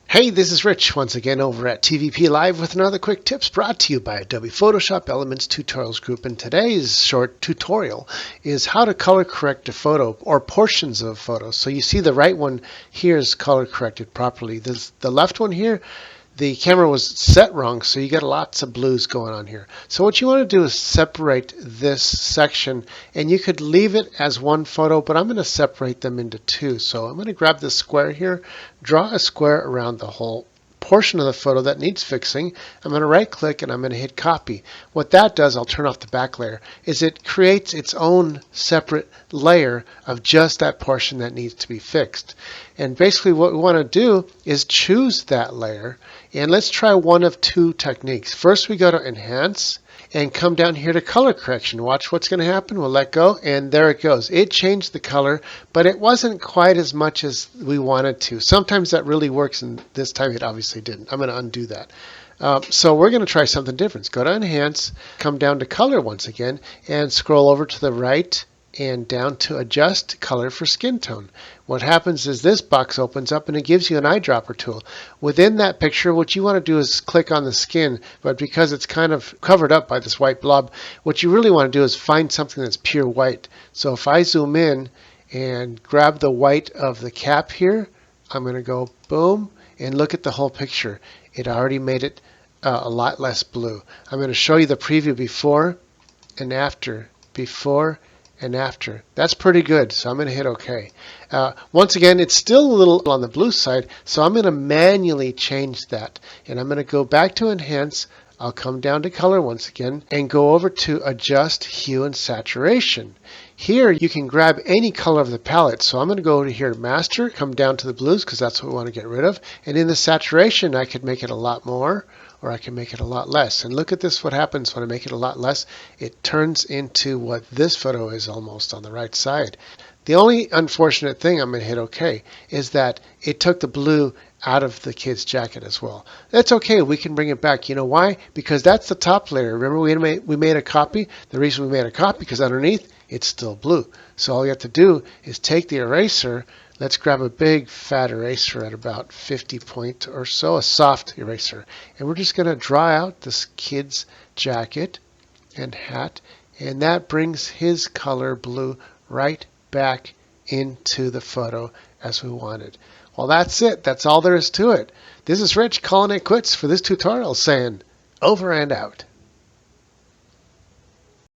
Hey, this is Rich once again over at TVP Live with another quick tips brought to you by Adobe Photoshop Elements Tutorials Group. And today's short tutorial is how to color correct a photo or portions of a photo. So you see the right one here is color corrected properly. The left one here, the camera was set wrong, so you got lots of blues going on here. So what you want to do is separate this section, and you could leave it as one photo, but I'm going to separate them into two. So I'm going to grab this square here, draw a square around the whole portion of the photo that needs fixing. I'm going to right click and I'm going to hit copy. What that does, I'll turn off the back layer, is it creates its own separate layer of just that portion that needs to be fixed. And basically what we want to do is choose that layer, and let's try one of two techniques. First we go to enhance and come down here to color correction. Watch what's going to happen. We'll let go, and there it goes. It changed the color, but it wasn't quite as much as we wanted to. Sometimes that really works, and this time it obviously didn't. I'm going to undo that. So we're going to try something different. Go to enhance, come down to color once again, and scroll over to the right and down to adjust color for skin tone. What happens is this box opens up and it gives you an eyedropper tool. Within that picture, what you want to do is click on the skin, but because it's kind of covered up by this white blob, what you really want to do is find something that's pure white. So if I zoom in and grab the white of the cap here, I'm going to go boom and look at the whole picture. It already made it a lot less blue. I'm going to show you the preview before and after. Before and after. That's pretty good, so I'm going to hit OK. Once again, it's still a little on the blue side, so I'm going to manually change that. And I'm going to go back to Enhance. I'll come down to Color once again and go over to Adjust Hue and Saturation. Here you can grab any color of the palette. So I'm going to go over here to Master, come down to the blues because that's what we want to get rid of. And in the saturation, I could make it a lot more, or I can make it a lot less. And look at this, what happens when I make it a lot less. It turns into what this photo is almost on the right side. The only unfortunate thing, I'm going to hit OK, is that it took the blue out of the kid's jacket as well. That's okay, we can bring it back. You know why? Because that's the top layer. Remember we made a copy? The reason we made a copy because underneath it's still blue. So all you have to do is take the eraser. Let's grab a big fat eraser at about 50 point or so, a soft eraser. And we're just going to draw out this kid's jacket and hat, and that brings his color blue right back into the photo as we wanted. Well, that's it. That's all there is to it. This is Rich calling it quits for this tutorial, saying over and out.